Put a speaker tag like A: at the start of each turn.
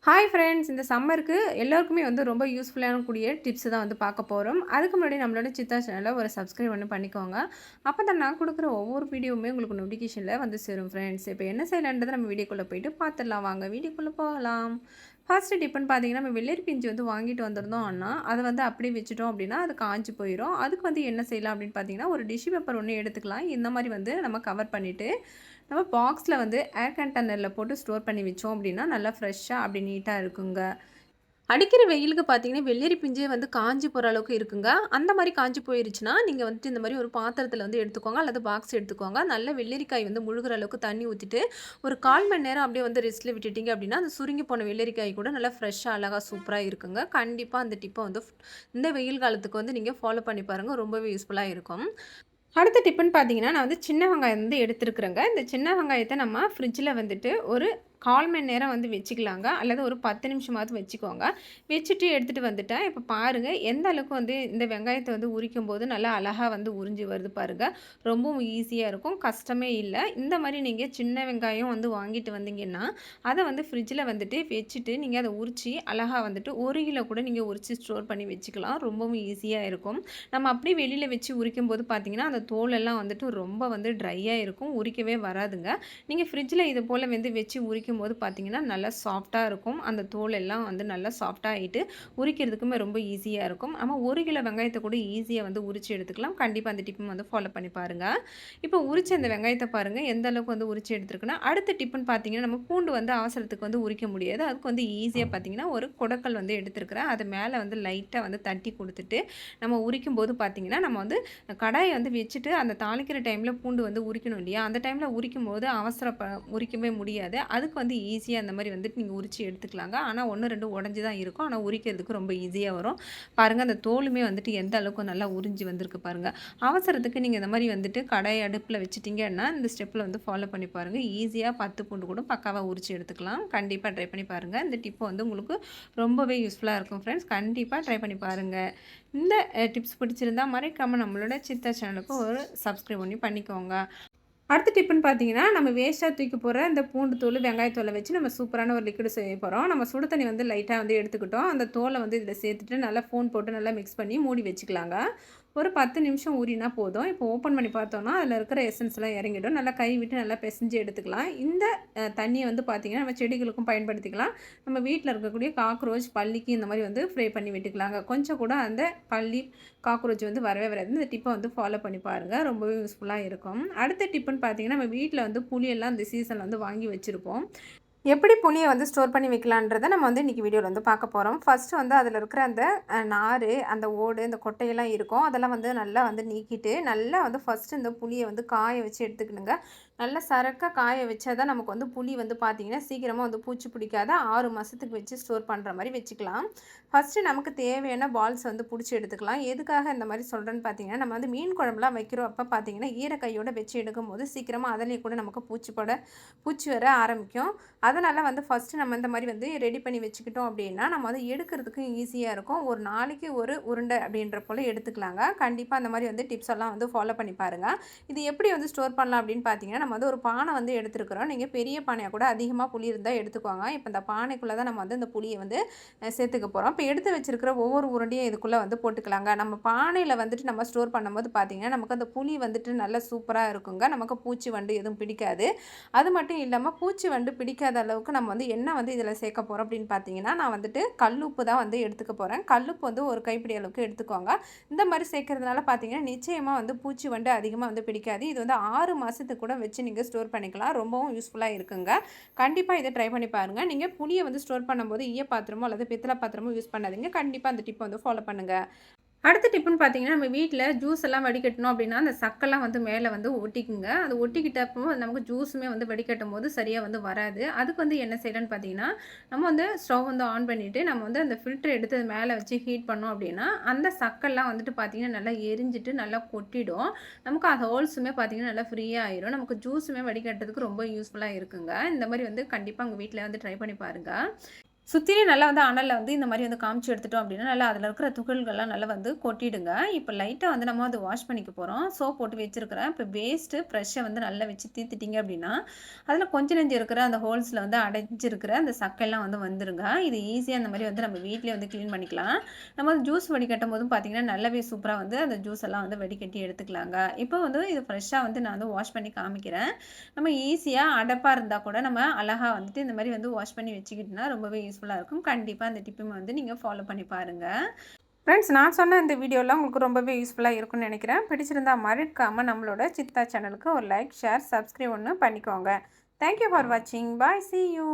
A: Hi friends! இந்த சம்மருக்கு எல்லோருக்குமே ரொம்ப யூஸ்ஃபுல்லான கூடிய டிப்ஸ் தான் பார்க்க போறோம். அதுக்கு முன்னாடி நம்மளோட சித்தா சேனல ஒரு சப்ஸ்கிரைப் பண்ணிக்கோங்க. அப்பதான் நான் குடுக்குற ஒவ்வொரு வீடியோவுமே உங்களுக்கு நோட்டிஃபிகேஷன்ல சேரும் ஃப்ரெண்ட்ஸ். இப்போ என்ன செய்யலான்றத நம்ம வீடியோக்குள்ள போயிட்டு பார்த்துடலாம் வாங்க. வீடியோக்குள்ள போகலாம். ஃபர்ஸ்ட் டிப்ன்னு பார்த்தீங்கன்னா, நம்ம வெள்ளரி பிஞ்சு வாங்கிட்டு வந்திருந்தோம்னா, அத அப்படியே வச்சுட்டோம் அப்படின்னா, அது காஞ்சு போயிரும். அதுக்கு என்ன செய்யலாம் அப்படின்னு பார்த்தீங்கன்னா, ஒரு டிஷ்யூ பேப்பர் ஒண்ணு எடுத்துக்கலாம். இந்த மாரி நம்ம கவர் பண்ணிட்டு, நம்ம பாக்ஸ்ல ஏர் கண்டெய்னர்ல போட்டு ஸ்டோர் பண்ணி வச்சோம் அப்படின்னா, நல்லா ஃப்ரெஷ்ஷா அப்படி நீட்டா இருக்குங்க. அடிக்கிற வெயிலுக்கு பார்த்தீங்கன்னா, வெள்ளரி பிஞ்சே காஞ்சு போற அளவுக்கு இருக்குங்க. அந்த மாரி காஞ்சு போயிருச்சுன்னா, நீங்க இந்த மாரி ஒரு பாத்திரத்தில எடுத்துக்கோங்க, அல்லது பாக்ஸ் எடுத்துக்கோங்க. நல்ல வெள்ளரிக்காய் முழுகுற அளவுக்கு தண்ணி ஊத்திட்டு, ஒரு 1/4 மணி நேரம் அப்படியே ரெஸ்ட்ல விட்டுட்டீங்க அப்படின்னா, அந்த சுருங்கி போன வெள்ளரிக்காய் கூட நல்லா ஃப்ரெஷ்ஷா, அழகா, சூப்பரா இருக்குங்க. கண்டிப்பா அந்த டிப்ப இந்த வெயில் காலத்துக்கு நீங்க ஃபாலோ பண்ணி பாருங்க. ரொம்பவே யூஸ்ஃபுல்லா இருக்கும். அடுத்த டிப்புன்னு பார்த்தீங்கன்னா, நான் சின்ன வெங்காயம் எடுத்துருக்குறேங்க. இந்த சின்ன வெங்காயத்த நம்ம ஃப்ரிட்ஜில ஒரு 1/4 மணி நேரம் வச்சுக்கலாங்க. அல்லது ஒரு 10 நிமிஷமாவது வச்சுக்கோங்க. வச்சுட்டு எடுத்துட்டு வந்துட்டேன். இப்போ பாருங்க, எந்த அளவுக்கு இந்த வெங்காயத்த உரிக்கும்போது நல்லா அழகா உறிஞ்சு வருது பாருங்க. ரொம்பவும் ஈஸியா இருக்கும். கஷ்டமே இல்ல. இந்த மாரி நீங்க சின்ன வெங்காயம் வாங்கிட்டு வந்தீங்கன்னா, அத ஃப்ரிட்ஜில வச்சுட்டு நீங்க அத உரிச்சு அழகா 1 கிலோ கூட நீங்க உரிச்சு ஸ்டோர் பண்ணி வச்சுக்கலாம். ரொம்பவும் ஈஸியா இருக்கும். நம்ம அப்படியே வெளியில வச்சு உரிக்கும்போது பார்த்தீங்கன்னா, அந்த தோலெல்லாம் ரொம்ப ட்ரையா இருக்கும். உரிக்கவே வராதுங்க. நீங்க ஃப்ரிட்ஜில இது போல வச்சு உரிக்கும்போது பார்த்தீங்கன்னா, நல்லா சாஃப்ட்டா இருக்கும். அந்த தோல் எல்லாம் நல்லா சாஃப்ட்டா ஆயிட்டு, உரிக்கிறதுக்குமே ரொம்ப ஈஸியா இருக்கும். நம்ம 1 கிலோ வெங்காயத்த கூட ஈஸியா உரிச்சு எடுத்துக்கலாம். கண்டிப்பா அந்த டிப்பும் ஃபாலோ பண்ணி பாருங்க. இப்போ உரிச்ச அந்த வெங்காயத்த பாருங்க, எந்த அளவுக்கு உரிச்சு எடுத்துருக்குன்னா, அடுத்த டிப்புன்னு பார்த்தீங்கன்னா, நம்ம பூண்டு அவசரத்துக்கு உரிக்க முடியாது. அதுக்கு ஈஸியா பார்த்தீங்கன்னா, ஒரு குடக்கல் எடுத்துருக்கிறேன். அது மேல லைட்டா தட்டி குடுத்துட்டு, நம்ம உரிக்கும்போது பார்த்தீங்கன்னா, நம்ம கடாய வச்சுட்டு அந்த தாளிக்கிற டைம்ல பூண்டு உரிக்கணும் இல்லையா? அந்த டைம்ல உரிக்கும்போது உரிக்கவே முடியாது. அதுக்கு ஈஸியா அந்த மாரி நீங்க உரிச்சு எடுத்துக்கலாங்க. ஆனா 1, 2 உடைஞ்சு தான் இருக்கும். ஆனா உரிக்கிறதுக்கு ரொம்ப ஈஸியா வரும். பாருங்க அந்த தோலுமே எந்த அளவுக்கு நல்லா உறிஞ்சு வந்திருக்கு பாருங்க. அவசரத்துக்கு நீங்க இந்த மாரி கடாய் அடுப்புல வச்சுட்டீங்கன்னா, இந்த ஸ்டெப்ல ஃபாலோ பண்ணி பாருங்க. ஈஸியா 10 பூண்டு கூட பக்காவா உரிச்சு எடுத்துக்கலாம். கண்டிப்பா ட்ரை பண்ணி பாருங்க. இந்த டிப் உங்களுக்கு ரொம்பவே யூஸ்ஃபுல்லா இருக்கும் ஃப்ரெண்ட்ஸ். கண்டிப்பா ட்ரை பண்ணி பாருங்க. இந்த டிப்ஸ் பிடிச்சிருந்தா மறக்காம நம்மளோட சித்தா சேனலுக்கு ஒரு சப்ஸ்கிரைப் பண்ணிக்கோங்க. அடுத்த டிப்புன்னு பார்த்தீங்கன்னா, நம்ம வேஸ்ட்டா தூக்கி போடுற இந்த பூண்டு தூள், வெங்காயத்தூள வச்சு நம்ம சூப்பரான ஒரு லிக்விட் செய்ய போறோம். நம்ம சுடு தண்ணி லைட்டா எடுத்துக்கிட்டோம். அந்த தோல இதில சேர்த்துட்டு நல்லா ஃபோன் போட்டு நல்லா மிக்ஸ் பண்ணி மூடி வச்சுக்கலாங்க. ஒரு 10 நிமிஷம் ஊறினா போதும். இப்போ ஓப்பன் பண்ணி பார்த்தோம்னா, அதில இருக்கிற எசன்ஸ்லாம் இறங்கிடும். நல்லா கை விட்டு நல்லா பெசஞ்சு எடுத்துக்கலாம். இந்த தண்ணிய பார்த்தீங்கன்னா, நம்ம செடிகளுக்கும் பயன்படுத்திக்கலாம். நம்ம வீட்ல இருக்கக்கூடிய காக்ரோச், பல்லிக்கு இந்த மாரி ஃப்ரை பண்ணி விட்டுக்கலாங்க. கொஞ்சம் கூட அந்த பல்லி, காக்ரோச் வரவே வராது. இந்த டிப்ப ஃபாலோ பண்ணி பாருங்க. ரொம்பவே யூஸ்ஃபுல்லா இருக்கும். அடுத்த டிப்புன்னு பார்த்தீங்கன்னா, நம்ம வீட்ல புளியெல்லாம் இந்த சீசன்ல வாங்கி வச்சிருப்போம். எப்படி புளிய ஸ்டோர் பண்ணி வைக்கலான்றத நம்ம இன்னைக்கு வீடியோல பார்க்க போறோம். ஃபர்ஸ்ட்டு அதில இருக்கிற அந்த நாரு, அந்த ஓடு, இந்த கொட்டையெல்லாம் இருக்கும். அதெல்லாம் நல்லா நீக்கிட்டு, நல்லா ஃபர்ஸ்ட்டு இந்த புளிய காய வச்சு எடுத்துக்கணுங்க. நல்லா சரக்கா காய வச்சா தான் நமக்கு புளி பார்த்தீங்கன்னா, சீக்கிரமா பூச்சி பிடிக்காத 6 மாசத்துக்கு வச்சு ஸ்டோர் பண்ற மாரி வச்சுக்கலாம். ஃபர்ஸ்ட்டு நமக்கு தேவையான பால்ஸ் புடிச்சு எடுத்துக்கலாம். எதுக்காக இந்த மாரி சொல்றேன்னு பார்த்தீங்கன்னா, நம்ம மீன் குழம்புலாம் வைக்கிறோம் அப்ப பார்த்தீங்கன்னா, ஈர கையோட வச்சு எடுக்கும்போது சீக்கிரமா அதிலேயே கூட நமக்கு பூச்சி வர ஆரம்பிக்கும். அதனால ஃபர்ஸ்ட்டு நம்ம இந்த மாரி ரெடி பண்ணி வச்சுக்கிட்டோம் அப்படின்னா, நம்ம எடுக்கிறதுக்கு ஈஸியா இருக்கும். ஒரு நாளைக்கு ஒரு உருண்டை அப்படின்ற போல எடுத்துக்கலாங்க. கண்டிப்பா அந்த மாரி டிப்ஸ் எல்லாம் ஃபாலோ பண்ணி பாருங்க. இது எப்படி ஸ்டோர் பண்ணலாம் அப்படின்னு பார்த்தீங்கன்னா, நம்ம ஒரு பானை எடுத்துருக்கிறோம். நீங்க பெரிய பானையா கூட அதிகமா புளி இருந்தா எடுத்துக்கோங்க. இப்ப இந்த பானைக்குள்ள தான் நம்ம இந்த புளிய சேர்த்துக்க போறோம். இப்ப எடுத்து வச்சிருக்கிற ஒவ்வொரு உருண்டையும் இதுக்குள்ள போட்டுக்கலாங்க. நம்ம பானையில நம்ம ஸ்டோர் பண்ணும்போது பார்த்தீங்கன்னா, நமக்கு அந்த புளி நல்லா சூப்பரா இருக்குங்க. நமக்கு பூச்சி வண்டு எதுவும் பிடிக்காது. அது மட்டும் இல்லாம பூச்சி வண்டு பிடிக்காத அளவுக்கு நம்ம என்ன இதில சேர்க்க போறோம் அப்படின்னு பார்த்தீங்கன்னா, நான் கல்லுப்பு தான் எடுத்துக்க போறேன். கல்லுப்பு ஒரு கைப்பிடி அளவுக்கு எடுத்துக்கோங்க. இந்த மாரி சேர்க்கறதுனால பார்த்தீங்கன்னா, நிச்சயமா பூச்சி வண்டு அதிகமா பிடிக்காது. இது 6 மாசத்துக்கு கூட வச்சு நீங்க ஸ்டோர் பண்ணிக்கலாம். ரொம்பவும் யூஸ்ஃபுல்லா இருக்குங்க. கண்டிப்பா இத ட்ரை பண்ணி பாருங்க. நீங்க புளிய ஸ்டோர் பண்ணும்போது ஈய பாத்திரமோ அல்லது பித்தள பாத்திரமோ யூஸ் பண்ணாதீங்க. கண்டிப்பா அந்த டிப்ப ஃபாலோ பண்ணுங்க. அடுத்த டிப்புன்னு பார்த்தீங்கன்னா, நம்ம வீட்ல ஜூஸ் எல்லாம் வடிகட்டணும் அப்படின்னா, அந்த சக்கெல்லாம் மேல ஒட்டிக்குங்க. அது ஒட்டிக்கிட்டப்போ நமக்கு ஜூஸுமே வடிகட்டும்போது சரியா வராது. அதுக்கு என்ன செய்யலான்னு பார்த்தீங்கன்னா, நம்ம ஸ்டவ் ஆன் பண்ணிட்டு, நம்ம அந்த ஃபில்டர் எடுத்து அது மேல வச்சு ஹீட் பண்ணோம் அப்படின்னா, அந்த சக்கெல்லாம் பார்த்தீங்கன்னா, நல்லா எரிஞ்சிட்டு நல்லா கொட்டிடும். நமக்கு அந்த ஹோல்ஸுமே பார்த்தீங்கன்னா, நல்லா ஃப்ரீயா ஆயிரும். நமக்கு ஜூஸுமே வடிகட்டுறதுக்கு ரொம்ப யூஸ்ஃபுல்லா இருக்குங்க. இந்த மாரி கண்டிப்பா உங்க வீட்ல ட்ரை பண்ணி பாருங்க. சுத்திலும் நல்லா வந்து அனல்ல வந்து இந்த மாரி வந்து காமிச்சு எடுத்துட்டோம் அப்டின்னா, நல்லா அதில இருக்கிற துகள்கள்லாம் நல்லா வந்து கொட்டிடுங்க. இப்ப லைட்டா வந்து நம்ம வந்து வாஷ் பண்ணிக்க போறோம். சோப் போட்டு வச்சிருக்கிறேன். இப்ப பேஸ்ட்டு ப்ரஷ்ஷ வந்து நல்லா வச்சு தீர்த்துட்டீங்க அப்டின்னா, அதில கொஞ்சம் நெஞ்சம் இருக்கிற அந்த ஹோல்ஸ்ல வந்து அடைஞ்சிருக்கிற அந்த சக்கைலாம் வந்து வந்துருங்க. இது ஈஸியா இந்த மாரி வந்து நம்ம வீட்லயே வந்து கிளீன் பண்ணிக்கலாம். நம்ம வந்து ஜூஸ் வடிகட்டும்போதும் பார்த்தீங்கன்னா, நல்லாவே சூப்பரா வந்து அந்த ஜூஸ் எல்லாம் வந்து வடிகட்டி எடுத்துக்கலாங்க. இப்போ வந்து இது ஃப்ரெஷ்ஷா வந்து நான் வந்து வாஷ் பண்ணி காமிக்கிறேன். நம்ம ஈஸியா அடைப்பா இருந்தா கூட நம்ம அழகா வந்துட்டு இந்த மாரி வந்து வாஷ் பண்ணி வச்சுக்கிட்டோம்னா ரொம்பவே யூஸ்ஃபுல்லா இருக்கும். கண்டிப்பா அந்த டிப்பும் வந்து நீங்க ஃபாலோ பண்ணி பாருங்க. ஃப்ரெண்ட்ஸ் நான் சொன்ன இந்த வீடியோலாம் உங்களுக்கு ரொம்பவே யூஸ்ஃபுல்லா இருக்கும்னு நெனைக்கிறேன். பிடிச்சிருந்தா மறக்காம நம்மளோட சித்தா சேனலுக்கு ஒரு லைக், ஷேர், சப்ஸ்கிரைப் ஒண்ணு பண்ணிக்கோங்க. தேங்க் யூ ஃபார் வாட்சிங். பாய். See you.